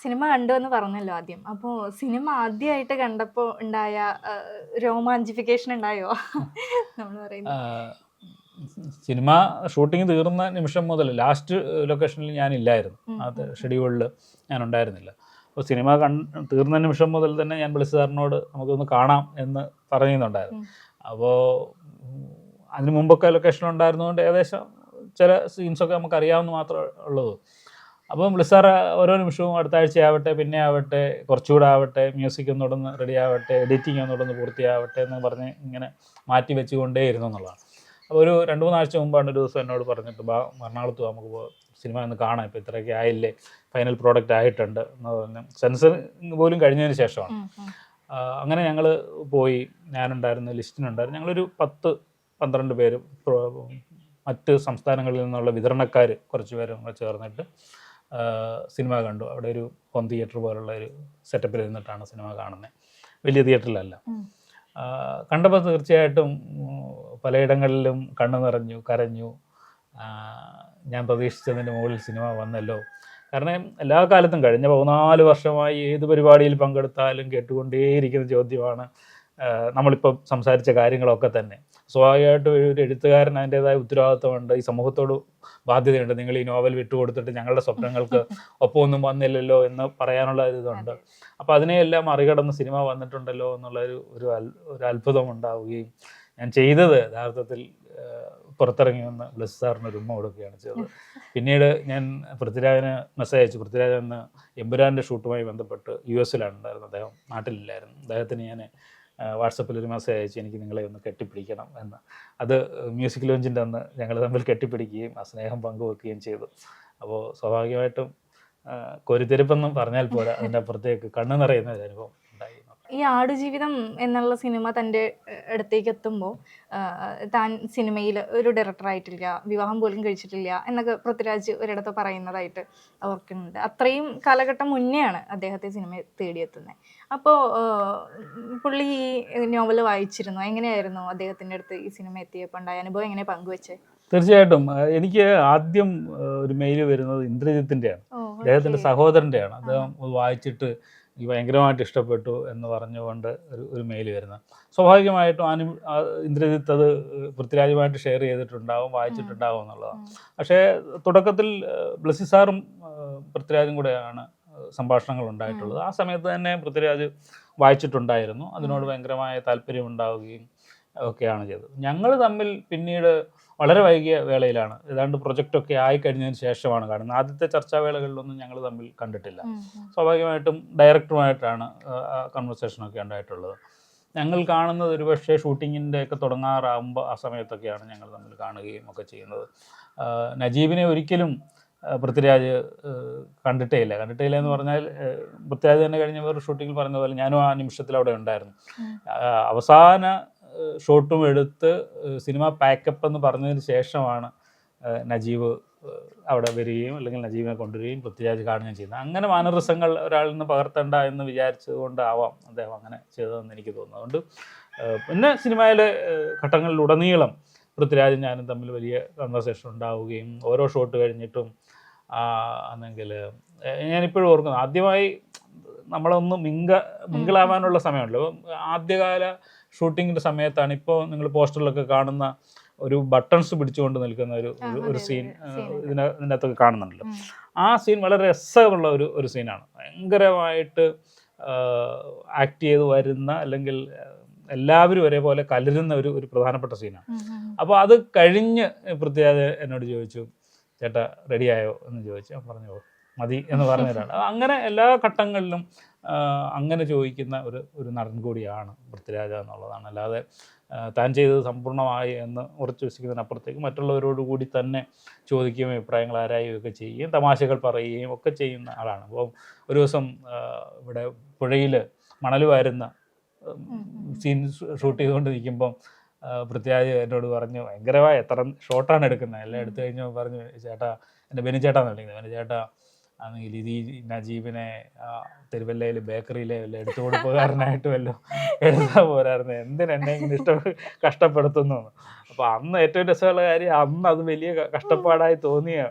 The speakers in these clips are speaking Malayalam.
സിനിമ കണ്ടു എന്ന് പറഞ്ഞല്ലോ ആദ്യം. അപ്പോൾ സിനിമ ആദ്യമായിട്ട് കണ്ടപ്പോൾ ഉണ്ടായ രോമാഞ്ചിഫിക്കേഷൻ ഉണ്ടായോ? നമ്മൾ പറയുന്നത്. സിനിമ ഷൂട്ടിംഗ് തീർന്ന നിമിഷം മുതൽ ലാസ്റ്റ് ലൊക്കേഷനിൽ ഞാനില്ലായിരുന്നു. അത് ഷെഡ്യൂളിൽ ഞാൻ ഉണ്ടായിരുന്നില്ല. അപ്പോൾ സിനിമ തീർന്ന നിമിഷം മുതൽ തന്നെ ഞാൻ ബ്ലെസ് സാറിനോട് നമുക്കൊന്ന് കാണാം എന്ന് പറയുന്നുണ്ടായിരുന്നു. അപ്പോൾ അതിന് മുമ്പൊക്കെ ലൊക്കേഷനിലുണ്ടായിരുന്നതുകൊണ്ട് ഏകദേശം ചില സീൻസൊക്കെ നമുക്ക് അറിയാവുന്ന മാത്രമേ ഉള്ളൂ. അപ്പം ബ്ലെസ് സാർ ഓരോ നിമിഷവും അടുത്ത ആഴ്ചയാവട്ടെ, പിന്നെ ആവട്ടെ, കുറച്ചുകൂടെ ആവട്ടെ, മ്യൂസിക് ഒന്നുകൂടെ റെഡി ആവട്ടെ, എഡിറ്റിംഗ് ഒന്നുകൂടെ പൂർത്തിയാവട്ടെ എന്ന് പറഞ്ഞ് ഇങ്ങനെ മാറ്റി വെച്ചുകൊണ്ടേയിരുന്നു എന്നുള്ളതാണ്. അപ്പോൾ ഒരു 2-3 ആഴ്ച മുമ്പാണ് ഒരു ദിവസം എന്നോട് പറഞ്ഞിട്ട് എറണാകുളത്ത് നമുക്ക് സിനിമ ഒന്ന് കാണാം, ഇപ്പോൾ ഇത്രയൊക്കെ ആയില്ലേ, ഫൈനൽ പ്രോഡക്റ്റ് ആയിട്ടുണ്ട് എന്ന് പറഞ്ഞ് സെൻസറിങ് പോലും കഴിഞ്ഞതിന് ശേഷമാണ്. അങ്ങനെ ഞങ്ങൾ പോയി. ഞാനുണ്ടായിരുന്നു, ലിസ്റ്റിനുണ്ടായിരുന്നു. ഞങ്ങളൊരു 10-12 പേര്, മറ്റ് സംസ്ഥാനങ്ങളിൽ നിന്നുള്ള വിതരണക്കാർ കുറച്ച് പേരും ചേർന്നിട്ട് സിനിമ കണ്ടു. അവിടെ ഒരു ഹോം തിയേറ്റർ പോലുള്ള ഒരു സെറ്റപ്പിൽ ഇരുന്നിട്ടാണ് സിനിമ കാണുന്നത്, വലിയ തിയേറ്ററിലല്ല. കണ്ടപ്പോൾ തീർച്ചയായിട്ടും പലയിടങ്ങളിലും കണ്ണു നിറഞ്ഞു, കരഞ്ഞു. ഞാൻ പ്രതീക്ഷിച്ചതിൻ്റെ മുകളിൽ സിനിമ വന്നല്ലോ. കാരണം എല്ലാ കാലത്തും കഴിഞ്ഞ 14 വർഷമായി ഏത് പരിപാടിയിൽ പങ്കെടുത്താലും കേട്ടുകൊണ്ടേയിരിക്കുന്ന ചോദ്യമാണ് നമ്മളിപ്പം സംസാരിച്ച കാര്യങ്ങളൊക്കെ തന്നെ. സ്വാഭാവികമായിട്ടും ഒരു എഴുത്തുകാരൻ അതിൻ്റേതായ ഉത്തരവാദിത്വമുണ്ട്, ഈ സമൂഹത്തോട് ബാധ്യതയുണ്ട്. നിങ്ങൾ ഈ നോവൽ വിട്ടുകൊടുത്തിട്ട് ഞങ്ങളുടെ സ്വപ്നങ്ങൾക്ക് ഒപ്പമൊന്നും വന്നില്ലല്ലോ എന്ന് പറയാനുള്ള ഇതുണ്ട്. അപ്പോൾ അതിനെയെല്ലാം മറികടന്ന് സിനിമ വന്നിട്ടുണ്ടല്ലോ എന്നുള്ള ഒരു അത്ഭുതം ഉണ്ടാവുകയും ഞാൻ ചെയ്തത് യഥാർത്ഥത്തിൽ പുറത്തിറങ്ങി വന്ന് ബ്ലെസ് സാറിന് ഒരു ഉമ്മ കൊടുക്കുകയാണ് ചെയ്തത്. പിന്നീട് ഞാൻ പൃഥ്വിരാജിന് മെസ്സേജ് അയച്ചു. പൃഥ്വിരാജ് അന്ന് എമ്പുരാൻ്റെ ഷൂട്ടുമായി ബന്ധപ്പെട്ട് US ഉണ്ടായിരുന്നു, അദ്ദേഹം നാട്ടിലില്ലായിരുന്നു. അദ്ദേഹത്തിന് ഞാൻ വാട്സപ്പിൽ ഒരു മെസ്സേജ് അയച്ചു, എനിക്ക് നിങ്ങളെ ഒന്ന് കെട്ടിപ്പിടിക്കണം എന്ന്. അത് മ്യൂസിക് ലോഞ്ചിൻ്റെ അന്ന് ഞങ്ങൾ തമ്മിൽ കെട്ടിപ്പിടിക്കുകയും ആ സ്നേഹം പങ്കുവെക്കുകയും ചെയ്തു. അപ്പോൾ സ്വാഭാവികമായിട്ടും കോരിത്തെരിപ്പെന്നും പറഞ്ഞാൽ പോരാ, അതിൻ്റെ അപ്പുറത്തേക്ക് കണ്ണു നിറയുന്ന ഒരു അനുഭവം ഉണ്ടായി. ഈ ആടുജീവിതം എന്നുള്ള സിനിമ തൻ്റെ അടുത്തേക്ക് എത്തുമ്പോൾ താൻ സിനിമയിൽ ഒരു ഡയറക്ടറായിട്ടില്ല, വിവാഹം പോലും കഴിച്ചിട്ടില്ല എന്നൊക്കെ പൃഥ്വിരാജ് ഒരിടത്ത് പറയുന്നതായിട്ട് ഓർക്കുന്നുണ്ട്. അത്രയും കാലഘട്ടം മുന്നെയാണ് അദ്ദേഹത്തെ സിനിമ തേടിയെത്തുന്നത്. അപ്പോൾ പുള്ളി ഈ നോവൽ വായിച്ചിരുന്നു. എങ്ങനെയായിരുന്നു അദ്ദേഹത്തിൻ്റെ അടുത്ത് ഈ സിനിമ എത്തിയപ്പോൾ ഉണ്ടായ അനുഭവം എങ്ങനെ പങ്കുവെച്ചത്? തീർച്ചയായിട്ടും എനിക്ക് ആദ്യം ഒരു മെയിൽ വരുന്നത് ഇന്ദ്രജിത്തിൻ്റെയാണ്, അദ്ദേഹത്തിൻ്റെ സഹോദരൻ്റെയാണ്. അദ്ദേഹം വായിച്ചിട്ട് എനിക്ക് ഭയങ്കരമായിട്ട് ഇഷ്ടപ്പെട്ടു എന്ന് പറഞ്ഞുകൊണ്ട് ഒരു മെയിൽ വരുന്നത്. സ്വാഭാവികമായിട്ടും ഇന്ദ്രജിത്ത് അത് പൃഥ്വിരാജുമായിട്ട് ഷെയർ ചെയ്തിട്ടുണ്ടാവും, വായിച്ചിട്ടുണ്ടാവും എന്നുള്ളതാണ്. പക്ഷേ തുടക്കത്തിൽ ബ്ലെസ്സി സാറും പൃഥ്വിരാജും കൂടെയാണ് സംഭാഷണങ്ങൾ ഉണ്ടായിട്ടുള്ളത്. ആ സമയത്ത് തന്നെ പൃഥ്വിരാജ് വായിച്ചിട്ടുണ്ടായിരുന്നു, അതിനോട് ഭയങ്കരമായ താല്പര്യം ഉണ്ടാവുകയും ഒക്കെയാണ് ചെയ്തത്. ഞങ്ങൾ തമ്മിൽ പിന്നീട് വളരെ വൈകിയ വേളയിലാണ്, ഏതാണ്ട് പ്രൊജക്റ്റൊക്കെ ആയിക്കഴിഞ്ഞതിന് ശേഷമാണ് കാണുന്നത്. ആദ്യത്തെ ചർച്ചാവേളകളിലൊന്നും ഞങ്ങൾ തമ്മിൽ കണ്ടിട്ടില്ല. സ്വാഭാവികമായിട്ടും ഡയറക്ടറുമായിട്ടാണ് കൺവെർസേഷനൊക്കെ ഉണ്ടായിട്ടുള്ളത്. ഞങ്ങൾ കാണുന്നത് ഒരുപക്ഷെ ഷൂട്ടിങ്ങിൻ്റെ ഒക്കെ തുടങ്ങാറാകുമ്പോൾ ആ സമയത്തൊക്കെയാണ് ഞങ്ങൾ തമ്മിൽ കാണുകയും ഒക്കെ ചെയ്യുന്നത്. നജീബിനെ ഒരിക്കലും പൃഥ്വിരാജ് കണ്ടിട്ടേ ഇല്ല എന്ന് പറഞ്ഞാൽ പൃഥ്വിരാജ് തന്നെ കഴിഞ്ഞ വേറെ ഷൂട്ടിങ്ങിൽ പറഞ്ഞ പോലെ ഞാനും ആ നിമിഷത്തിൽ അവിടെ ഉണ്ടായിരുന്നു. അവസാന ഷോട്ടും എടുത്ത് സിനിമ പാക്കപ്പ് എന്ന് പറഞ്ഞതിന് ശേഷമാണ് നജീബ് അവിടെ വരികയും അല്ലെങ്കിൽ നജീബിനെ കൊണ്ടുവരികയും പൃഥ്വിരാജ് കാണുകയും ചെയ്യുന്നത്. അങ്ങനെ മാനറിസങ്ങൾ ഒരാളിൽ നിന്ന് പകർത്തേണ്ട എന്ന് വിചാരിച്ചതുകൊണ്ടാവാം അദ്ദേഹം അങ്ങനെ ചെയ്തതെന്ന് എനിക്ക് തോന്നുന്നു. അതുകൊണ്ട് പിന്നെ സിനിമയിലെ ഘട്ടങ്ങളിലുടനീളം പൃഥ്വിരാജും ഞാനും തമ്മിൽ വലിയ കൺവെർസേഷൻ ഉണ്ടാവുകയും ഓരോ ഷോട്ട് കഴിഞ്ഞിട്ടും അല്ലെങ്കിൽ ഞാനിപ്പോഴും ഓർക്കുന്നു, ആദ്യമായി നമ്മളൊന്ന് മിങ്കിളാവാനുള്ള സമയമുണ്ടല്ലോ, ആദ്യകാല ഷൂട്ടിങ്ങിൻ്റെ സമയത്താണ്. ഇപ്പോൾ നിങ്ങൾ പോസ്റ്ററിലൊക്കെ കാണുന്ന ഒരു ബട്ടൺസ് പിടിച്ചുകൊണ്ട് നിൽക്കുന്ന ഒരു സീൻ ഇതിനകത്തൊക്കെ കാണുന്നുണ്ടല്ലോ. ആ സീൻ വളരെ രസമുള്ള ഒരു സീനാണ്. ഭയങ്കരമായിട്ട് ആക്ട് ചെയ്ത് വരുന്ന അല്ലെങ്കിൽ എല്ലാവരും ഒരേപോലെ കലരുന്ന ഒരു പ്രധാനപ്പെട്ട സീനാണ്. അപ്പോൾ അത് കഴിഞ്ഞ് പൃഥ്വിരാജ് എന്നോട് ചോദിച്ചു, ചേട്ടാ റെഡിയായോ എന്ന് ചോദിച്ചു. ഞാൻ പറഞ്ഞു മതി എന്ന് പറഞ്ഞതാണ്. അങ്ങനെ എല്ലാ ഘട്ടങ്ങളിലും അങ്ങനെ ചോദിക്കുന്ന ഒരു നടൻ കൂടിയാണ് പൃഥ്വിരാജ എന്നുള്ളതാണ്. അല്ലാതെ താൻ ചെയ്തത് സമ്പൂർണ്ണമായി എന്ന് ഉറച്ചു വിശ്വസിക്കുന്നതിനപ്പുറത്തേക്ക് മറ്റുള്ളവരോട് കൂടി തന്നെ ചോദിക്കുകയും അഭിപ്രായങ്ങൾ ആരായുകയൊക്കെ ചെയ്യുകയും തമാശകൾ പറയുകയും ഒക്കെ ചെയ്യുന്ന ആളാണ്. അപ്പോൾ ഒരു ദിവസം ഇവിടെ പുഴയിൽ മണൽ വാരുന്ന സീൻ ഷൂട്ട് ചെയ്തുകൊണ്ട് നിൽക്കുമ്പം പൃഥ്വിരാജ് എന്നോട് പറഞ്ഞു, ഭയങ്കരമായ എത്ര ഷോട്ടാണ് എടുക്കുന്നത്, എല്ലാം എടുത്തു കഴിഞ്ഞപ്പോൾ പറഞ്ഞു, ചേട്ടാ, എൻ്റെ ബെനി ചേട്ടാന്ന് വിളിക്കുന്നത്, ബെനി ചേട്ടാ ആണെങ്കിൽ ഇത് ഈ നജീബിനെ തിരുവല്ലയിൽ ബേക്കറിയിലെ വല്ല എടുത്തു കൊടുപ്പുകാരനായിട്ട് വല്ലോ എഴുതാൻ പോരായിരുന്നു, എന്തിനെന്നെ ഇങ്ങനെ കഷ്ടപ്പെടുത്തുന്നു. അപ്പോൾ അന്ന് ഏറ്റവും രസമുള്ള കാര്യം, അന്ന് അത് വലിയ കഷ്ടപ്പാടായി തോന്നിയ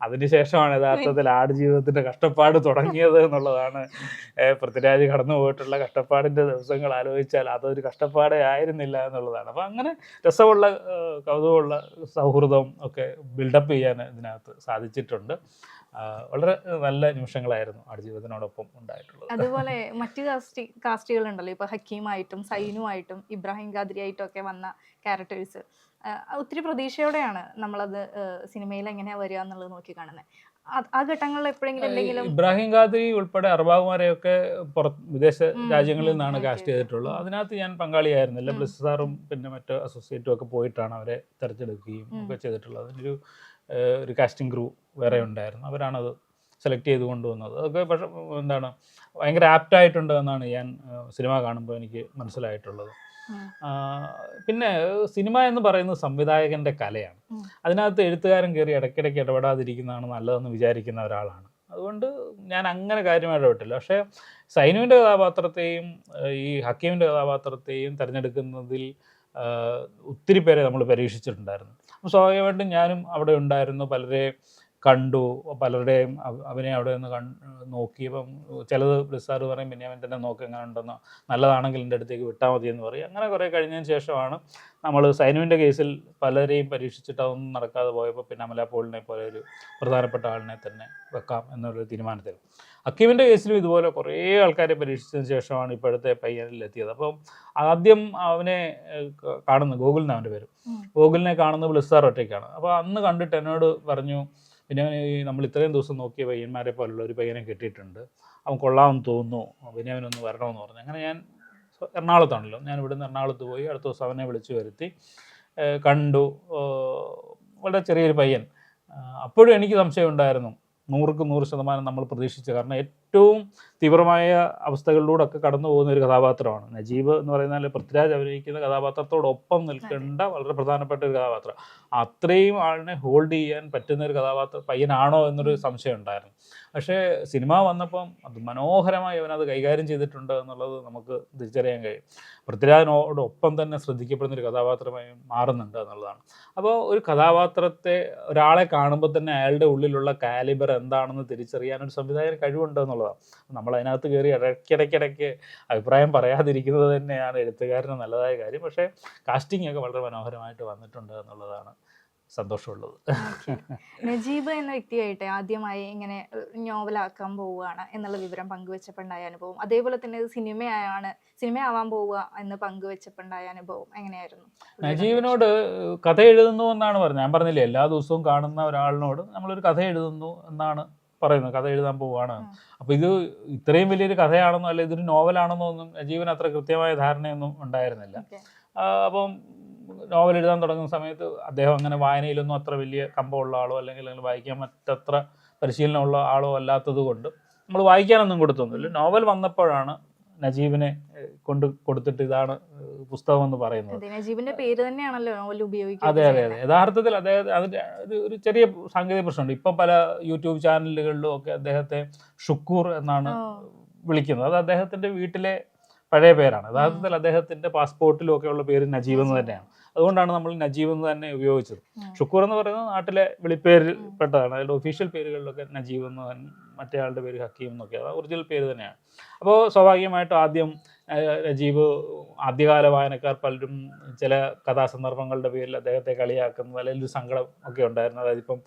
അതിനുശേഷമാണ് യഥാർത്ഥത്തിൽ ആടുജീവിതത്തിൻ്റെ കഷ്ടപ്പാട് തുടങ്ങിയത് എന്നുള്ളതാണ്. പൃഥ്വിരാജ് കടന്നു പോയിട്ടുള്ള കഷ്ടപ്പാടിൻ്റെ ദിവസങ്ങൾ ആലോചിച്ചാൽ അതൊരു കഷ്ടപ്പാടേ ആയിരുന്നില്ല എന്നുള്ളതാണ്. അപ്പോൾ അങ്ങനെ രസമുള്ള കൗതുകമുള്ള സൗഹൃദം ഒക്കെ ബിൽഡപ്പ് ചെയ്യാൻ ഇതിനകത്ത് സാധിച്ചിട്ടുണ്ട്. വളരെ നല്ല നിമിഷങ്ങളായിരുന്നു ആടുജീവിതത്തിനോടൊപ്പം ഉണ്ടായിട്ടുള്ളത്. അതുപോലെ മറ്റു കാസ്റ്റുകളുണ്ടല്ലോ, ഇപ്പൊ ഹക്കീമായിട്ടും സൈനുമായിട്ടും ഇബ്രാഹിം ഖാദ്രി ആയിട്ടും ഒക്കെ വന്ന ക്യാരക്ടേഴ്സ് ഒത്തിരി പ്രതീക്ഷയോടെയാണ് നമ്മളത് സിനിമയിൽ എങ്ങനെയാ വരിക എന്നുള്ളത് നോക്കി കാണുന്നത്. ആ ഘട്ടങ്ങളിൽ എപ്പോഴെങ്കിലും എന്തെങ്കിലും ഇബ്രാഹിം ഖാദ്രി ഉൾപ്പെടെ അർബാബുമാരെയൊക്കെ വിദേശ രാജ്യങ്ങളിൽ നിന്നാണ് കാസ്റ്റ് ചെയ്തിട്ടുള്ളത്. അതിനകത്ത് ഞാൻ പങ്കാളിയായിരുന്നില്ല. ബ്ലിസ് സാറും പിന്നെ മറ്റ് അസോസിയേറ്റും ഒക്കെ പോയിട്ടാണ് അവരെ തിരഞ്ഞെടുക്കുകയും ഒക്കെ ചെയ്തിട്ടുള്ളത്. അതിനൊരു ഒരു കാസ്റ്റിംഗ് ഗ്രൂ വേറെ ഉണ്ടായിരുന്നു, അവരാണത് സെലക്ട് ചെയ്ത് കൊണ്ടുവന്നത്. അതൊക്കെ പക്ഷേ എന്താണ് ഭയങ്കര ആപ്റ്റായിട്ടുണ്ട് എന്നാണ് ഞാൻ സിനിമ കാണുമ്പോൾ എനിക്ക് മനസ്സിലായിട്ടുള്ളത്. പിന്നെ സിനിമ എന്ന് പറയുന്നത് സംവിധായകൻ്റെ കലയാണ്. അതിനകത്ത് എഴുത്തുകാരൻ കയറി ഇടയ്ക്കിടയ്ക്ക് ഇടപെടാതിരിക്കുന്നതാണ് നല്ലതെന്ന് വിചാരിക്കുന്ന ഒരാളാണ്. അതുകൊണ്ട് ഞാൻ അങ്ങനെ കാര്യമായിട്ട് ഇടപെട്ടില്ല. പക്ഷേ സൈനുവിൻ്റെ കഥാപാത്രത്തെയും ഈ ഹക്കീമിൻ്റെ കഥാപാത്രത്തെയും തിരഞ്ഞെടുക്കുന്നതിൽ ഒത്തിരി പേരെ നമ്മൾ പരീക്ഷിച്ചിട്ടുണ്ടായിരുന്നു. അപ്പോൾ സ്വാഭാവികമായിട്ടും ഞാനും അവിടെ ഉണ്ടായിരുന്നു, പലരെ കണ്ടു, പലരുടെയും അഭിനയം അവിടെ നിന്ന് നോക്കിയപ്പം ചിലത് ബ്ലിസാർ പറയും പിന്നെ അവൻ തന്നെ നോക്കി എങ്ങനെ ഉണ്ടെന്നോ, നല്ലതാണെങ്കിൽ എൻ്റെ അടുത്തേക്ക് വിട്ടാൽ മതി എന്ന് പറയും. അങ്ങനെ കുറേ കഴിഞ്ഞതിന് ശേഷമാണ് നമ്മൾ സൈനുവിൻ്റെ കേസിൽ പലരെയും പരീക്ഷിച്ചിട്ട് അതൊന്നും നടക്കാതെ പോയപ്പോൾ പിന്നെ അമല പോളിനെ പോലെ ഒരു പ്രധാനപ്പെട്ട ആളിനെ തന്നെ വെക്കാം എന്നൊരു തീരുമാനത്തിൽ. ഹക്കീമിൻ്റെ കേസിലും ഇതുപോലെ കുറേ ആൾക്കാരെ പരീക്ഷിച്ചതിന് ശേഷമാണ് ഇപ്പോഴത്തെ പയ്യനിലെത്തിയത്. അപ്പം ആദ്യം അവനെ കാണുന്നത് ഗോകുലിന്, അവൻ്റെ പേര് ഗോകുലിനെ കാണുന്നത് ബ്ലിസാർ ഒറ്റയ്ക്കാണ്. അപ്പോൾ അന്ന് കണ്ടിട്ട് എന്നോട് പറഞ്ഞു, പിന്നെ നമ്മൾ ഇത്രയും ദിവസം നോക്കിയ പയ്യന്മാരെ പോലുള്ള ഒരു പയ്യനെ കിട്ടിയിട്ടുണ്ട്, അവൻ കൊള്ളാമെന്ന് തോന്നുന്നു, പിന്നെ അവനൊന്ന് വരണമെന്ന് പറഞ്ഞു. അങ്ങനെ ഞാൻ എറണാകുളത്താണല്ലോ, ഞാൻ ഇവിടുന്ന് എറണാകുളത്ത് പോയി അടുത്ത ദിവസം അവനെ വിളിച്ചു വരുത്തി കണ്ടു. വളരെ ചെറിയൊരു പയ്യൻ. അപ്പോഴും എനിക്ക് സംശയം ഉണ്ടായിരുന്നു, 100% നമ്മൾ പ്രതീക്ഷിച്ച, കാരണം ഏറ്റവും തീവ്രമായ അവസ്ഥകളിലൂടെ ഒക്കെ കടന്നു പോകുന്ന ഒരു കഥാപാത്രമാണ് നജീബ് എന്ന് പറയുന്നത്. പൃഥ്വിരാജ് അഭിനയിക്കുന്ന കഥാപാത്രത്തോടൊപ്പം നിൽക്കേണ്ട വളരെ പ്രധാനപ്പെട്ട ഒരു കഥാപാത്രം. അത്രയും ആളിനെ ഹോൾഡ് ചെയ്യാൻ പറ്റുന്ന ഒരു പയ്യനാണോ എന്നൊരു സംശയം ഉണ്ടായിരുന്നു. പക്ഷേ സിനിമ വന്നപ്പം അത് മനോഹരമായി അവനത് കൈകാര്യം ചെയ്തിട്ടുണ്ട് എന്നുള്ളത് നമുക്ക് തിരിച്ചറിയാൻ കഴിയും. പൃഥ്വിരാജിനോടൊപ്പം തന്നെ ശ്രദ്ധിക്കപ്പെടുന്ന ഒരു കഥാപാത്രമായി മാറുന്നുണ്ട് എന്നുള്ളതാണ്. അപ്പോൾ ഒരു കഥാപാത്രത്തെ, ഒരാളെ കാണുമ്പോൾ തന്നെ അയാളുടെ ഉള്ളിലുള്ള കാലിബർ എന്താണെന്ന് തിരിച്ചറിയാനൊരു സംവിധായകന് കഴിവുണ്ട് എന്നുള്ളതാണ്. നമ്മളതിനകത്ത് കയറി ഇടയ്ക്കിടയ്ക്ക് അഭിപ്രായം പറയാതിരിക്കുന്നത് തന്നെയാണ് എഴുത്തുകാരന് നല്ലതായ കാര്യം. പക്ഷേ കാസ്റ്റിംഗ് ഒക്കെ വളരെ മനോഹരമായിട്ട് വന്നിട്ടുണ്ട് എന്നുള്ളതാണ് സന്തോഷമുള്ളത്. നജീബ് എന്ന വ്യക്തിയായിട്ട് ആദ്യമായി ഇങ്ങനെ നോവലാക്കാൻ പോവുകയാണ് എന്നുള്ള വിവരം പങ്കുവെച്ചപ്പോണ്ടായ അനുഭവം, അതേപോലെ തന്നെ സിനിമയാവാൻ പോവുക എന്ന് പങ്കുവെച്ചപ്പോണ്ടായ അനുഭവം എങ്ങനെയായിരുന്നു? നജീബിനോട് കഥ എഴുതുന്നു എന്നാണ് പറഞ്ഞത്. ഞാൻ പറഞ്ഞില്ലേ, എല്ലാ ദിവസവും കാണുന്ന ഒരാളിനോട് നമ്മളൊരു കഥ എഴുതുന്നു എന്നാണ് പറയുന്നത്, കഥ എഴുതാൻ പോവുകയാണ്. അപ്പോൾ ഇത് ഇത്രയും വലിയൊരു കഥയാണെന്നോ അല്ലെ ഇതൊരു നോവലാണെന്നോ ഒന്നും നജീബിന് അത്ര കൃത്യമായ ധാരണയൊന്നും ഉണ്ടായിരുന്നില്ല. അപ്പം നോവൽ എഴുതാൻ തുടങ്ങുന്ന സമയത്ത് അദ്ദേഹം അങ്ങനെ വായനയിലൊന്നും അത്ര വലിയ കമ്പമുള്ള ആളോ അല്ലെങ്കിൽ വായിക്കാൻ മറ്റത്ര പരിശീലനമുള്ള ആളോ അല്ലാത്തത് കൊണ്ട് നമ്മൾ വായിക്കാനൊന്നും കൊടുത്തൊന്നുമില്ല. നോവൽ വന്നപ്പോഴാണ് നജീബിനെ കൊടുത്തിട്ട് ഇതാണ് പുസ്തകം എന്ന് പറയുന്നത്. നജീബിന്റെ പേര് തന്നെയാണല്ലോ നോവൽ ഉപയോഗിക്കുന്നത്. അതെ. യഥാർത്ഥത്തിൽ അതിൻ്റെ ഒരു ചെറിയ സാങ്കേതിക പ്രശ്നമുണ്ട്. ഇപ്പം പല യൂട്യൂബ് ചാനലുകളിലും ഒക്കെ അദ്ദേഹത്തെ ഷുക്കൂർ എന്നാണ് വിളിക്കുന്നത്. അത് അദ്ദേഹത്തിൻ്റെ വീട്ടിലെ പഴയ പേരാണ്. യഥാർത്ഥത്തിൽ അദ്ദേഹത്തിൻ്റെ പാസ്പോർട്ടിലും ഒക്കെ ഉള്ള പേര് നജീബ് എന്ന് തന്നെയാണ്. അതുകൊണ്ടാണ് നമ്മൾ നജീബ് എന്ന് തന്നെ ഉപയോഗിച്ചത്. ഷുക്കൂർ എന്ന് പറയുന്നത് നാട്ടിലെ വിളിപ്പേരിൽ പെട്ടതാണ്. അതിൻ്റെ ഒഫീഷ്യൽ പേരുകളിലൊക്കെ നജീബ് എന്ന്, മറ്റേ ആളുടെ പേര് ഹക്കീം എന്നൊക്കെ, അത് ഒറിജിനൽ പേര് തന്നെയാണ്. അപ്പോൾ സ്വാഭാവികമായിട്ടും ആദ്യം നജീബ് ആദ്യകാല വായനക്കാർ പലരും ചില കഥാസന്ദർഭങ്ങളുടെ പേരിൽ അദ്ദേഹത്തെ കളിയാക്കുന്നത് അല്ലെങ്കിൽ ഒരു സങ്കടം ഒക്കെ ഉണ്ടായിരുന്നു. അതായത് ഇപ്പം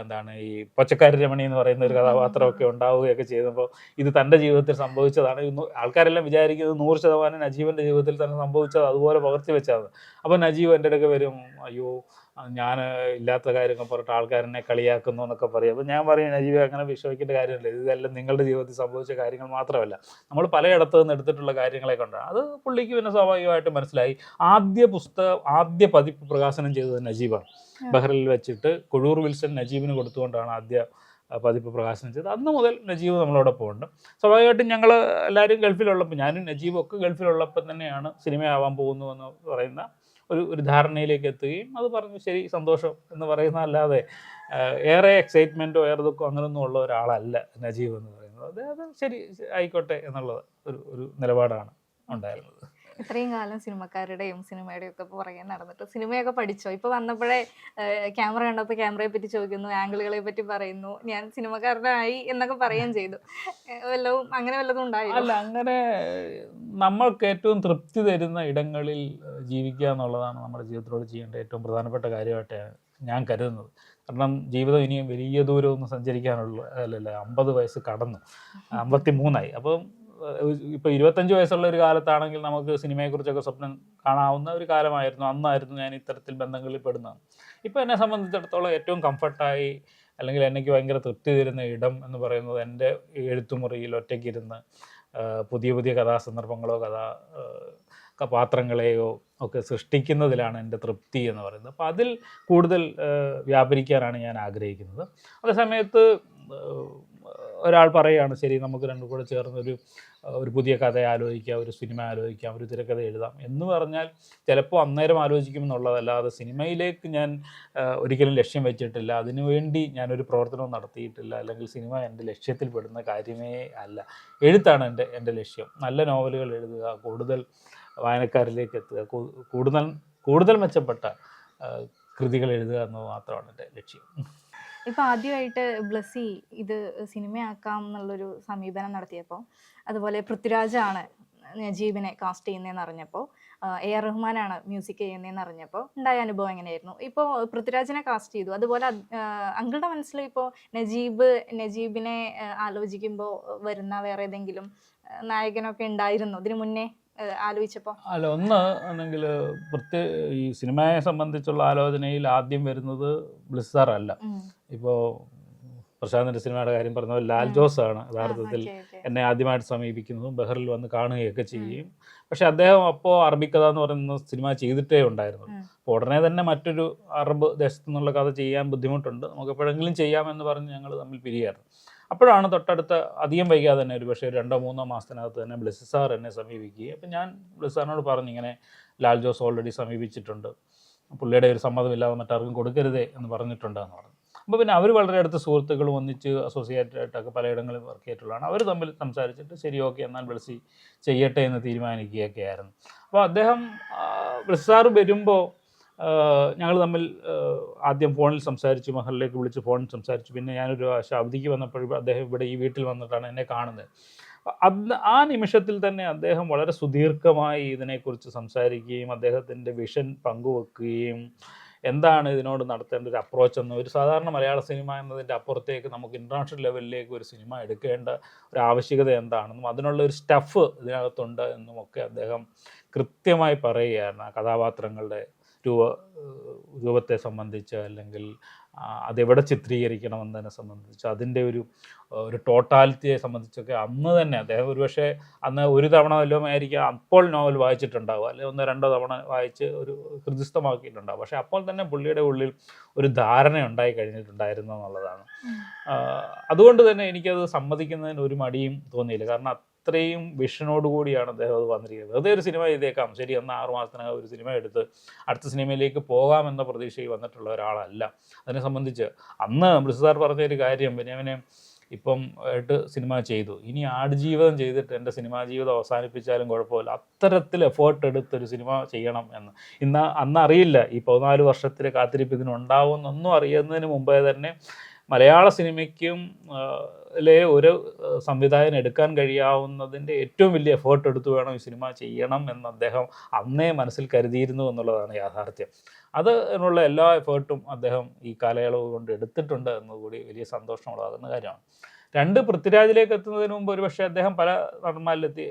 എന്താണ് ഈ പൊച്ചക്കാരി രമണി എന്ന് പറയുന്ന ഒരു കഥാപാത്രമൊക്കെ ഉണ്ടാവുകയൊക്കെ ചെയ്തപ്പോൾ ഇത് തൻ്റെ ജീവിതത്തിൽ സംഭവിച്ചതാണ്. ആൾക്കാരെല്ലാം വിചാരിക്കുന്നത് 100% നജീബിൻ്റെ ജീവിതത്തിൽ തന്നെ സംഭവിച്ചത് അതുപോലെ പകർത്തി വെച്ചതാണ്. അപ്പോൾ നജീബ് എൻ്റെ അടുക്ക വരും, അയ്യോ ഞാൻ ഇല്ലാത്ത കാര്യങ്ങൾ പറഞ്ഞിട്ട് ആൾക്കാരെന്നെ കളിയാക്കുന്നു എന്നൊക്കെ പറയും. അപ്പോൾ ഞാൻ പറയും, നജീബ് അങ്ങനെ വിഷമിക്കേണ്ട കാര്യമില്ല, ഇതെല്ലാം നിങ്ങളുടെ ജീവിതത്തിൽ സംഭവിച്ച കാര്യങ്ങൾ മാത്രമല്ല, നമ്മൾ പലയിടത്തു നിന്ന് എടുത്തിട്ടുള്ള കാര്യങ്ങളെ കൊണ്ടാണ്. അത് പുള്ളിക്ക് പിന്നെ സ്വാഭാവികമായിട്ട് മനസ്സിലായി. ആദ്യ പതിപ്പ് പ്രകാശനം ചെയ്തത് നജീബാണ്. ബഹ്റിനിൽ വെച്ചിട്ട് കുഴൂർ വിൽസൺ നജീബിന് കൊടുത്തുകൊണ്ടാണ് ആദ്യ പതിപ്പ് പ്രകാശനം ചെയ്തത്. അന്ന് മുതൽ നജീബ് നമ്മളോടൊപ്പം ഉണ്ട്. സ്വാഭാവികമായിട്ടും ഞങ്ങൾ എല്ലാവരും ഗൾഫിലുള്ളപ്പോൾ, ഞാനും നജീബും ഒക്കെ ഗൾഫിലുള്ളപ്പോൾ തന്നെയാണ് സിനിമയാവാൻ പോകുന്നു എന്ന് പറയുന്ന ഒരു ധാരണയിലേക്ക് എത്തുകയും അത് പറഞ്ഞു ശരി സന്തോഷം എന്ന് പറയുന്ന അല്ലാതെ ഏറെ എക്സൈറ്റ്മെൻറ്റോ ഏറെ ദുഃഖമോ അങ്ങനെയൊന്നും ഉള്ള ഒരാളല്ല നജീബ് എന്ന് പറയുന്നത്. അത് ശരി ആയിക്കോട്ടെ എന്നുള്ളത് ഒരു നിലപാടാണ് ഉണ്ടായിരുന്നത്. ഇത്രയും കാലം സിനിമക്കാരുടെയും സിനിമയുടെയും ഒക്കെ പുറകെ നടന്നിട്ട് സിനിമയൊക്കെ പഠിച്ചോ? ഇപ്പൊ വന്നപ്പോഴേ ക്യാമറ കണ്ടപ്പോൾ ക്യാമറയെ പറ്റി ചോദിക്കുന്നു, ആംഗിളുകളെ പറ്റി പറയുന്നു, ഞാൻ സിനിമക്കാരനായി എന്നൊക്കെ പറയുകയും ചെയ്തു. വല്ലതും അങ്ങനെ വല്ലതും ഉണ്ടായോ? അല്ല, അങ്ങനെ നമ്മൾക്ക് ഏറ്റവും തൃപ്തി തരുന്ന ഇടങ്ങളിൽ ജീവിക്കുക എന്നുള്ളതാണ് നമ്മുടെ ജീവിതത്തിലൂടെ ചെയ്യേണ്ട ഏറ്റവും പ്രധാനപ്പെട്ട കാര്യമായിട്ട് ഞാൻ കരുതുന്നത്. കാരണം ജീവിതം ഇനിയും വലിയ ദൂരമൊന്നും സഞ്ചരിക്കാനുള്ള അല്ലല്ല, 50 വയസ്സ് കടന്നു, 53ആയി. അപ്പം ഇപ്പോൾ 25 വയസ്സുള്ള ഒരു കാലത്താണെങ്കിൽ നമുക്ക് സിനിമയെക്കുറിച്ചൊക്കെ സ്വപ്നം കാണാവുന്ന ഒരു കാലമായിരുന്നു. അന്നായിരുന്നു ഞാൻ ഇത്തരത്തിൽ ബന്ധങ്ങളിൽ പെടുന്നത്. ഇപ്പോൾ എന്നെ സംബന്ധിച്ചിടത്തോളം ഏറ്റവും കംഫർട്ടായി അല്ലെങ്കിൽ എനിക്ക് ഭയങ്കര തൃപ്തി തരുന്ന ഇടം എന്ന് പറയുന്നത് എൻ്റെ എഴുത്തുമുറിയിൽ ഒറ്റയ്ക്കിരുന്ന് പുതിയ പുതിയ കഥാസന്ദർഭങ്ങളോ പാത്രങ്ങളെയോ ഒക്കെ സൃഷ്ടിക്കുന്നതിലാണ് എൻ്റെ തൃപ്തി എന്ന് പറയുന്നത്. അപ്പോൾ അതിൽ കൂടുതൽ വ്യാപരിക്കാനാണ് ഞാൻ ആഗ്രഹിക്കുന്നത്. അതേസമയത്ത് ഒരാൾ പറയുകയാണ് ശരി നമുക്ക് രണ്ടും കൂടെ ചേർന്നൊരു പുതിയ കഥ ആലോചിക്കാം, ഒരു സിനിമ ആലോചിക്കാം, ഒരു തിരക്കഥ എഴുതാം എന്ന് പറഞ്ഞാൽ ചിലപ്പോൾ അന്നേരം ആലോചിക്കുമെന്നുള്ളതല്ലാതെ സിനിമയിലേക്ക് ഞാൻ ഒരിക്കലും ലക്ഷ്യം വെച്ചിട്ടില്ല. അതിനുവേണ്ടി ഞാനൊരു പ്രവർത്തനവും നടത്തിയിട്ടില്ല. അല്ലെങ്കിൽ സിനിമ എൻ്റെ ലക്ഷ്യത്തിൽ പെടുന്ന കാര്യമേ അല്ല. എഴുത്താണ് എൻ്റെ ലക്ഷ്യം. നല്ല നോവലുകൾ എഴുതുക, കൂടുതൽ വായനക്കാരിലേക്ക് എത്തുക, കൂടുതൽ മെച്ചപ്പെട്ട കൃതികൾ എഴുതുക എന്നത് മാത്രമാണ് എൻ്റെ ലക്ഷ്യം. ഇപ്പം ആദ്യമായിട്ട് ബ്ലസ്സി ഇത് സിനിമയാക്കാം എന്നുള്ളൊരു സമീപനം നടത്തിയപ്പോൾ, അതുപോലെ പൃഥ്വിരാജാണ് നജീബിനെ കാസ്റ്റ് ചെയ്യുന്നതെന്ന് അറിഞ്ഞപ്പോൾ, AR റഹ്മാനാണ് മ്യൂസിക് ചെയ്യുന്നതെന്ന് അറിഞ്ഞപ്പോൾ ഉണ്ടായ അനുഭവം എങ്ങനെയായിരുന്നു? ഇപ്പോൾ പൃഥ്വിരാജിനെ കാസ്റ്റ് ചെയ്തു, അതുപോലെ അങ്കിളുടെ മനസ്സിൽ ഇപ്പോൾ നജീബിനെ ആലോചിക്കുമ്പോൾ വരുന്ന വേറെ ഏതെങ്കിലും നായകനൊക്കെ ഉണ്ടായിരുന്നു ഇതിനു മുന്നേ ആലോചിച്ചപ്പോൾ? അല്ല, ഒന്ന് ആണെങ്കിൽ ഈ സിനിമയെ സംബന്ധിച്ചുള്ള ആലോചനയിൽ ആദ്യം വരുന്നത് ബ്ലിസ് സാർ അല്ല. ഇപ്പോൾ പ്രശാന്തിൻ്റെ സിനിമയുടെ കാര്യം പറഞ്ഞ ലാൽ ജോസ് ആണ് യഥാർത്ഥത്തിൽ എന്നെ ആദ്യമായിട്ട് സമീപിക്കുന്നതും ബഹറിൽ വന്ന് കാണുകയൊക്കെ ചെയ്യുകയും. പക്ഷെ അദ്ദേഹം അപ്പോൾ അറബിക്കഥ എന്ന് പറയുന്ന സിനിമ ചെയ്തിട്ടേ ഉണ്ടായിരുന്നു. അപ്പോൾ ഉടനെ തന്നെ മറ്റൊരു അറബ് ദേശത്തു നിന്നുള്ള കഥ ചെയ്യാൻ ബുദ്ധിമുട്ടുണ്ട്, നമുക്ക് എപ്പോഴെങ്കിലും ചെയ്യാമെന്ന് പറഞ്ഞ് ഞങ്ങൾ തമ്മിൽ പിരിയായിരുന്നു. അപ്പോഴാണ് തൊട്ടടുത്ത അധികം വൈകാതെ തന്നെ ഒരു പക്ഷേ 2-3 മാസത്തിനകത്ത് തന്നെ ബ്ലിസ് സാർ എന്നെ സമീപിക്കുകയും അപ്പം ഞാൻ ബ്ലിസ് സാറിനോട് പറഞ്ഞു ഇങ്ങനെ ലാൽ ജോസ് ഓൾറെഡി സമീപിച്ചിട്ടുണ്ട്, പുള്ളിയുടെ ഒരു സമ്മതമില്ലാതെ മറ്റാർക്കും കൊടുക്കരുതേ എന്ന് പറഞ്ഞിട്ടുണ്ടെന്ന് പറഞ്ഞു. അപ്പോൾ പിന്നെ അവർ വളരെ അടുത്ത സുഹൃത്തുക്കളും ഒന്നിച്ച് അസോസിയേറ്റഡ് ആയിട്ടൊക്കെ പലയിടങ്ങളിൽ വർക്ക് ചെയ്തിട്ടുള്ളതാണ്. അവർ തമ്മിൽ സംസാരിച്ചിട്ട് ശരി ഓക്കെ എന്നാൽ ബ്ലസ്സി ചെയ്യട്ടെ എന്ന് തീരുമാനിക്കുകയൊക്കെ ആയിരുന്നു. അപ്പോൾ അദ്ദേഹം ബ്ലിസ് സാർ വരുമ്പോൾ ഞങ്ങൾ തമ്മിൽ ആദ്യം ഫോണിൽ സംസാരിച്ചു, മഹലിലേക്ക് വിളിച്ച് ഫോണിൽ സംസാരിച്ചു. പിന്നെ ഞാനൊരു അവധിക്ക് വന്നപ്പോൾ അദ്ദേഹം ഇവിടെ ഈ വീട്ടിൽ വന്നിട്ടാണ് എന്നെ കാണുന്നത്. ആ നിമിഷത്തിൽ തന്നെ അദ്ദേഹം വളരെ സുദീർഘമായി ഇതിനെക്കുറിച്ച് സംസാരിക്കുകയും അദ്ദേഹത്തിൻ്റെ വിഷൻ പങ്കുവെക്കുകയും എന്താണ് ഇതിനോട് നടത്തേണ്ട ഒരു അപ്രോച്ച് എന്ന്, ഒരു സാധാരണ മലയാള സിനിമ എന്നതിൻ്റെ അപ്പുറത്തേക്ക് നമുക്ക് ഇൻ്റർനാഷണൽ ലെവലിലേക്ക് ഒരു സിനിമ എടുക്കേണ്ട ഒരു ആവശ്യകത എന്താണെന്നും അതിനുള്ള ഒരു സ്റ്റഫ് ഇതിനകത്തുണ്ട് എന്നുമൊക്കെ അദ്ദേഹം കൃത്യമായി പറയുകയാണ്. ആ കഥാപാത്രങ്ങളുടെ രൂപത്തെ സംബന്ധിച്ച് അല്ലെങ്കിൽ അതെവിടെ ചിത്രീകരിക്കണമെന്നതിനെ സംബന്ധിച്ച് അതിൻ്റെ ഒരു ടോട്ടാലിറ്റിയെ സംബന്ധിച്ചൊക്കെ അന്ന് തന്നെ അദ്ദേഹം ഒരുപക്ഷെ അന്ന് ഒരു തവണ വല്ലതും ആയിരിക്കും അപ്പോൾ നോവൽ വായിച്ചിട്ടുണ്ടാവുക, അല്ലെങ്കിൽ 1-2 തവണ വായിച്ച് ഒരു ഹൃദയസ്ഥമാക്കിയിട്ടുണ്ടാവും. പക്ഷേ അപ്പോൾ തന്നെ പുള്ളിയുടെ ഉള്ളിൽ ഒരു ധാരണ ഉണ്ടായി കഴിഞ്ഞിട്ടുണ്ടായിരുന്നു എന്നുള്ളതാണ്. അതുകൊണ്ട് തന്നെ എനിക്കത് സമ്മതിക്കുന്നതിന് ഒരു മടിയും തോന്നിയില്ല. കാരണം അത്രയും വിഷനോടുകൂടിയാണ് അദ്ദേഹം അത് വന്നിരിക്കുന്നത്. വെറുതെ ഒരു സിനിമ ചെയ്തേക്കാം, ശരി എന്നാൽ 6 മാസത്തിനകം ഒരു സിനിമ എടുത്ത് അടുത്ത സിനിമയിലേക്ക് പോകാമെന്ന പ്രതീക്ഷയിൽ വന്നിട്ടുള്ള ഒരാളല്ല. അതിനെ സംബന്ധിച്ച് അന്ന് ബ്ലിസ് സാർ പറഞ്ഞൊരു കാര്യം, ബെന്യാമിനെ ഇപ്പം ആയിട്ട് സിനിമ ചെയ്തു, ഇനി ആടുജീവിതം ചെയ്തിട്ട് എൻ്റെ സിനിമാ ജീവിതം അവസാനിപ്പിച്ചാലും കുഴപ്പമില്ല, അത്തരത്തിൽ എഫേർട്ട് എടുത്തൊരു സിനിമ ചെയ്യണം എന്ന്. അന്ന് അറിയില്ല ഈ 14 വർഷത്തിലെ കാത്തിരിപ്പ് ഇതിനുണ്ടാവുമെന്നൊന്നും അറിയുന്നതിന് മുമ്പേ തന്നെ മലയാള സിനിമയ്ക്കും ഒരു സംവിധായകൻ എടുക്കാൻ കഴിയാവുന്നതിൻ്റെ ഏറ്റവും വലിയ എഫേർട്ട് എടുത്തു വേണം ഈ സിനിമ ചെയ്യണം എന്ന് അദ്ദേഹം അന്നേ മനസ്സിൽ കരുതിയിരുന്നു എന്നുള്ളതാണ് യാഥാർത്ഥ്യം. അതിനുള്ള എല്ലാ എഫേർട്ടും അദ്ദേഹം ഈ കാലയളവ് കൊണ്ട് എടുത്തിട്ടുണ്ട് എന്നതുകൂടി വലിയ സന്തോഷമുള്ളതാകുന്ന കാര്യമാണ്. 2 പൃഥ്വിരാജിലേക്ക് എത്തുന്നതിന് മുമ്പ് ഒരുപക്ഷെ അദ്ദേഹം പല നടന്മാരിലെത്തി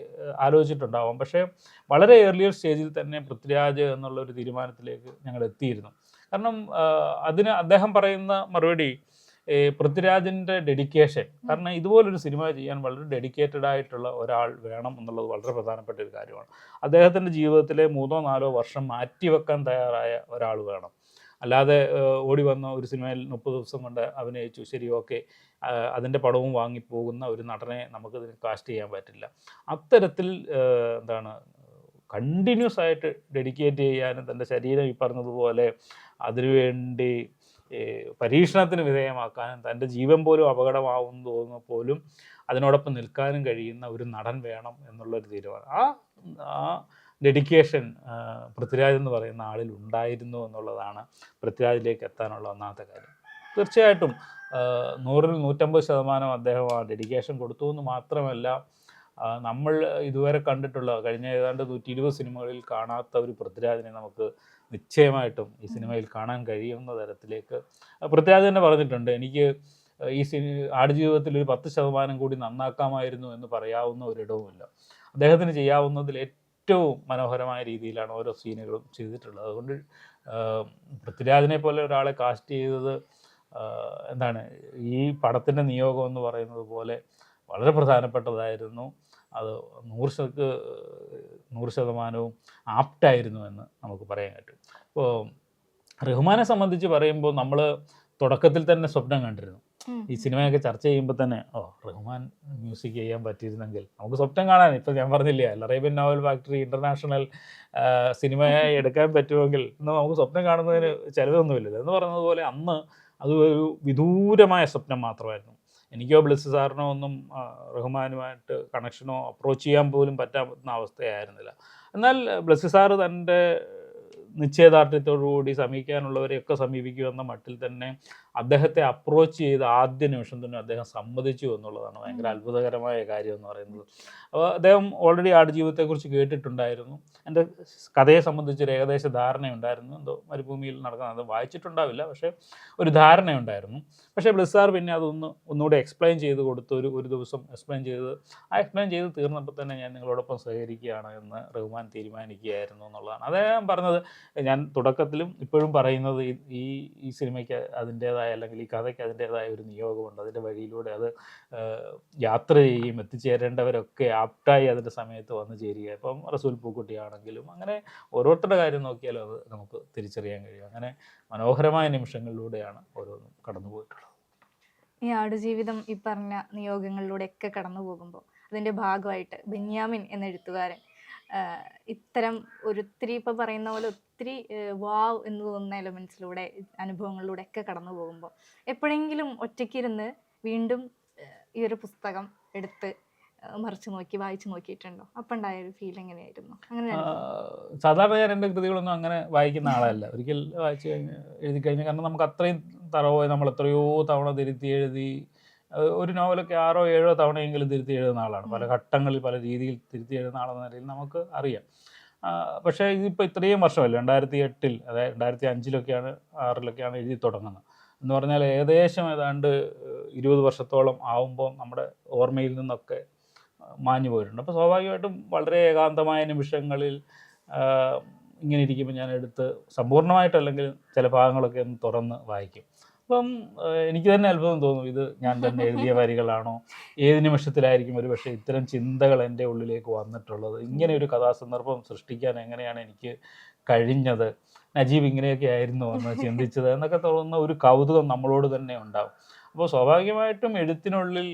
ആലോചിച്ചിട്ടുണ്ടാവും. പക്ഷേ വളരെ ഏർലിയർ സ്റ്റേജിൽ തന്നെ പൃഥ്വിരാജ് എന്നുള്ളൊരു തീരുമാനത്തിലേക്ക് ഞങ്ങൾ എത്തിയിരുന്നു. കാരണം അതിന് അദ്ദേഹം പറയുന്ന മറുപടി പൃഥ്വിരാജിൻ്റെ ഡെഡിക്കേഷൻ, കാരണം ഇതുപോലൊരു സിനിമ ചെയ്യാൻ വളരെ ഡെഡിക്കേറ്റഡ് ആയിട്ടുള്ള ഒരാൾ വേണം എന്നുള്ളത് വളരെ പ്രധാനപ്പെട്ട ഒരു കാര്യമാണ്. അദ്ദേഹത്തിൻ്റെ ജീവിതത്തിലെ 3-4 വർഷം മാറ്റിവെക്കാൻ തയ്യാറായ ഒരാൾ വേണം. അല്ലാതെ ഓടി വന്ന ഒരു സിനിമയിൽ 30 ദിവസം കൊണ്ട് അഭിനയിച്ചു ശരി ഓക്കെ അതിൻ്റെ പടവും വാങ്ങിപ്പോകുന്ന ഒരു നടനെ നമുക്കിതിന് കാസ്റ്റ് ചെയ്യാൻ പറ്റില്ല. അത്തരത്തിൽ കണ്ടിന്യൂസ് ആയിട്ട് ഡെഡിക്കേറ്റ് ചെയ്യാനും തൻ്റെ ശരീരം ഈ പറഞ്ഞതുപോലെ അതിനുവേണ്ടി പരീക്ഷണത്തിന് വിധേയമാക്കാനും തൻ്റെ ജീവൻ പോലും അപകടമാവും തോന്നുന്ന പോലും അതിനോടൊപ്പം നിൽക്കാനും കഴിയുന്ന ഒരു നടൻ വേണം എന്നുള്ളൊരു തീരുമാനം. ആ ഡെഡിക്കേഷൻ പൃഥ്വിരാജ് എന്ന് പറയുന്ന ആളിൽ ഉണ്ടായിരുന്നു എന്നുള്ളതാണ് പൃഥ്വിരാജിലേക്ക് എത്താനുള്ള ഒന്നാമത്തെ കാര്യം. തീർച്ചയായിട്ടും 100-ൽ 150% അദ്ദേഹം ആ ഡെഡിക്കേഷൻ കൊടുത്തു എന്ന് മാത്രമല്ല, നമ്മൾ ഇതുവരെ കണ്ടിട്ടുള്ള കഴിഞ്ഞ ഏതാണ്ട് 120 സിനിമകളിൽ കാണാത്ത ഒരു പൃഥ്വിരാജിനെ നമുക്ക് നിശ്ചയമായിട്ടും ഈ സിനിമയിൽ കാണാൻ കഴിയുന്ന തരത്തിലേക്ക് പൃഥ്വിരാജ് തന്നെ പറഞ്ഞിട്ടുണ്ട്, എനിക്ക് ഈ ആടുജീവിതത്തിൽ ഒരു 10% കൂടി നന്നാക്കാമായിരുന്നു എന്ന് പറയാവുന്ന ഒരിടവുമില്ല. അദ്ദേഹത്തിന് ചെയ്യാവുന്നതിൽ ഏറ്റവും മനോഹരമായ രീതിയിലാണ് ഓരോ സീനുകളും ചെയ്തിട്ടുള്ളത്. അതുകൊണ്ട് പൃഥ്വിരാജിനെ പോലെ ഒരാളെ കാസ്റ്റ് ചെയ്തത് എന്താണ്, ഈ പടത്തിൻ്റെ നിയോഗം എന്ന് പറയുന്നത് പോലെ വളരെ പ്രധാനപ്പെട്ടതായിരുന്നു. അത് 100% ആപ്റ്റായിരുന്നു എന്ന് നമുക്ക് പറയാൻ പറ്റും. ഇപ്പോൾ റഹ്മാനെ സംബന്ധിച്ച് പറയുമ്പോൾ നമ്മൾ തുടക്കത്തിൽ തന്നെ സ്വപ്നം കണ്ടിരുന്നു. ഈ സിനിമയൊക്കെ ചർച്ച ചെയ്യുമ്പോൾ തന്നെ റഹ്മാൻ മ്യൂസിക് ചെയ്യാൻ പറ്റിയിരുന്നെങ്കിൽ നമുക്ക് സ്വപ്നം കാണാൻ. ഇപ്പോൾ ഞാൻ പറഞ്ഞില്ലേ, അറേബ്യൻ നോവൽ ഫാക്ടറി ഇൻ്റർനാഷണൽ സിനിമയെ എടുക്കാൻ പറ്റുമെങ്കിൽ ഇന്ന് നമുക്ക് സ്വപ്നം കാണുന്നതിന് ചിലവൊന്നുമില്ല എന്ന് പറഞ്ഞതുപോലെ അന്ന് അത് ഒരു വിദൂരമായ സ്വപ്നം മാത്രമായിരുന്നു. എനിക്കോ ബ്ലെസ്സി സാറിനോ ഒന്നും റഹ്മാനുമായിട്ട് കണക്ഷനോ അപ്രോച്ച് ചെയ്യാൻ പോലും പറ്റാവുന്ന അവസ്ഥയായിരുന്നില്ല. എന്നാൽ ബ്ലെസ്സി സാറ് തൻ്റെ നിശ്ചയദാർഢ്യത്തോടുകൂടി സമീപിക്കാനുള്ളവരെയൊക്കെ സമീപിക്കുമെന്ന മട്ടിൽ തന്നെ അദ്ദേഹത്തെ അപ്രോച്ച് ചെയ്ത് ആദ്യ നിമിഷം തന്നെ അദ്ദേഹം സമ്മതിച്ചു എന്നുള്ളതാണ് ഭയങ്കര അത്ഭുതകരമായ കാര്യം എന്ന് പറയുന്നത്. അപ്പോൾ അദ്ദേഹം ഓൾറെഡി ആടുജീവിതത്തെക്കുറിച്ച് കേട്ടിട്ടുണ്ടായിരുന്നു. എൻ്റെ കഥയെ സംബന്ധിച്ചൊരു ഏകദേശ ധാരണയുണ്ടായിരുന്നു. എന്തോ മരുഭൂമിയിൽ നടക്കുന്നത് വായിച്ചിട്ടുണ്ടാവില്ല, പക്ഷേ ഒരു ധാരണയുണ്ടായിരുന്നു. പക്ഷേ ബ്ലെസ്സാർ പിന്നെ ഒന്നുകൂടി എക്സ്പ്ലെയിൻ ചെയ്ത് കൊടുത്ത് ഒരു ദിവസം എക്സ്പ്ലെയിൻ ചെയ്ത് തീർന്നപ്പോൾ തന്നെ ഞാൻ നിങ്ങളോടൊപ്പം സഹകരിക്കുകയാണ് എന്ന് റഹ്മാൻ തീരുമാനിക്കുകയായിരുന്നു എന്നുള്ളതാണ് അദ്ദേഹം പറഞ്ഞത്. ഞാൻ തുടക്കത്തിലും ഇപ്പോഴും പറയുന്നത് ഈ സിനിമയ്ക്ക് അതിൻ്റേതായ അല്ലെങ്കിൽ ഈ കഥയ്ക്ക് അതിൻ്റേതായ ഒരു നിയോഗമുണ്ട്. അതിൻ്റെ വഴിയിലൂടെ അത് യാത്ര ചെയ്യും, എത്തിച്ചേരേണ്ടവരൊക്കെ ആപ്റ്റായി അതിൻ്റെ സമയത്ത് വന്നു ചേരുക. ഇപ്പം റസൂൽ പൂക്കുട്ടിയാണെങ്കിലും അങ്ങനെ ഓരോരുത്തരുടെ കാര്യം നോക്കിയാലും അത് നമുക്ക് തിരിച്ചറിയാൻ കഴിയും. അങ്ങനെ മനോഹരമായ നിമിഷങ്ങളിലൂടെയാണ് ഓരോന്നും കടന്നു പോയിട്ടുള്ളത്. ഈ ആടുജീവിതം ഈ പറഞ്ഞ നിയോഗങ്ങളിലൂടെയൊക്കെ കടന്നു പോകുമ്പോൾ അതിൻ്റെ ഭാഗമായിട്ട് ബെന്യാമിൻ എന്ന എഴുത്തുകാരൻ ഇത്തരം ഒത്തിരി ഇപ്പോൾ പറയുന്ന പോലെ ഒത്തിരി വാവ് എന്ന് തോന്നുന്ന എലമെൻസിലൂടെ അനുഭവങ്ങളിലൂടെ ഒക്കെ കടന്നു പോകുമ്പോൾ എപ്പോഴെങ്കിലും ഒറ്റയ്ക്കിരുന്ന് വീണ്ടും ഈ ഒരു പുസ്തകം എടുത്ത് മറിച്ച് നോക്കി വായിച്ചു നോക്കിയിട്ടുണ്ടോ? അപ്പം ഉണ്ടായ ഒരു ഫീൽ എങ്ങനെയായിരുന്നു? അങ്ങനെ സാധാരണ ഞാൻ എൻ്റെ കൃതികളൊന്നും അങ്ങനെ വായിക്കുന്ന ആളല്ല. ഒരിക്കൽ വായിച്ച് എഴുതി കഴിഞ്ഞാൽ, കാരണം നമുക്ക് അത്രയും തറവായി നമ്മൾ എത്രയോ തവണ തിരുത്തി എഴുതി ഒരു നോവലൊക്കെ 6-7 തവണയെങ്കിലും തിരുത്തി എഴുതുന്ന ആളാണ്. പല ഘട്ടങ്ങളിൽ പല രീതിയിൽ തിരുത്തി എഴുതുന്ന ആളെന്ന നിലയിൽ നമുക്ക് അറിയാം. പക്ഷേ ഇതിപ്പോൾ ഇത്രയും വർഷമല്ല, 2008 അതായത് 2005 6 എഴുതി തുടങ്ങുന്നത് എന്ന് പറഞ്ഞാൽ ഏകദേശം ഏതാണ്ട് 20 വർഷത്തോളം ആവുമ്പോൾ നമ്മുടെ ഓർമ്മയിൽ നിന്നൊക്കെ മാഞ്ഞു പോയിട്ടുണ്ട്. അപ്പോൾ സ്വാഭാവികമായിട്ടും വളരെ ഏകാന്തമായ നിമിഷങ്ങളിൽ ഇങ്ങനെ ഇരിക്കുമ്പോൾ ഞാൻ എടുത്ത് സമ്പൂർണ്ണമായിട്ടല്ലെങ്കിൽ ചില ഭാഗങ്ങളൊക്കെ ഒന്ന് തുറന്ന് വായിക്കും. അപ്പം എനിക്ക് തന്നെ അത്ഭുതം തോന്നും, ഇത് ഞാൻ തന്നെ എഴുതിയ വരികളാണോ, ഏത് നിമിഷത്തിലായിരിക്കും ഒരു പക്ഷേ ഇത്തരം ചിന്തകൾ എൻ്റെ ഉള്ളിലേക്ക് വന്നിട്ടുള്ളത്, ഇങ്ങനെ ഒരു കഥാസന്ദർഭം സൃഷ്ടിക്കാൻ എങ്ങനെയാണ് എനിക്ക് കഴിഞ്ഞത്, നജീബ് ഇങ്ങനെയൊക്കെ ആയിരുന്നു എന്ന് ചിന്തിച്ചത് എന്നൊക്കെ തോന്നുന്ന ഒരു കൗതുകം നമ്മളോട് തന്നെ ഉണ്ടാവും. അപ്പോൾ സ്വാഭാവികമായിട്ടും എഴുത്തിനുള്ളിൽ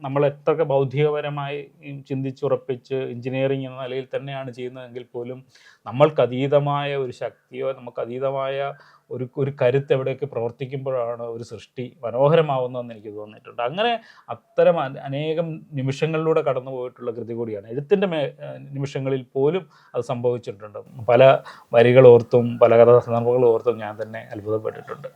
നമ്മൾ എത്രയൊക്കെ ബൗദ്ധികപരമായി ചിന്തിച്ചുറപ്പിച്ച് എഞ്ചിനീയറിംഗ് എന്ന നിലയിൽ തന്നെയാണ് ചെയ്യുന്നതെങ്കിൽ പോലും നമ്മൾക്കതീതമായ ഒരു ശക്തിയോ നമുക്കതീതമായ ഒരു കരുത്ത് എവിടെയൊക്കെ പ്രവർത്തിക്കുമ്പോഴാണ് ഒരു സൃഷ്ടി മനോഹരമാവുന്നതെന്ന് എനിക്ക് തോന്നിയിട്ടുണ്ട്. അങ്ങനെ അത്തരം അനേകം നിമിഷങ്ങളിലൂടെ കടന്നു പോയിട്ടുള്ള കൃതി കൂടിയാണ്. എഴുത്തിൻ്റെ നിമിഷങ്ങളിൽ പോലും അത് സംഭവിച്ചിട്ടുണ്ട്. പല വരികൾ ഓർത്തും പല കഥാസന്ദർഭങ്ങൾ ഓർത്തും ഞാൻ തന്നെ അത്ഭുതപ്പെട്ടിട്ടുണ്ട്.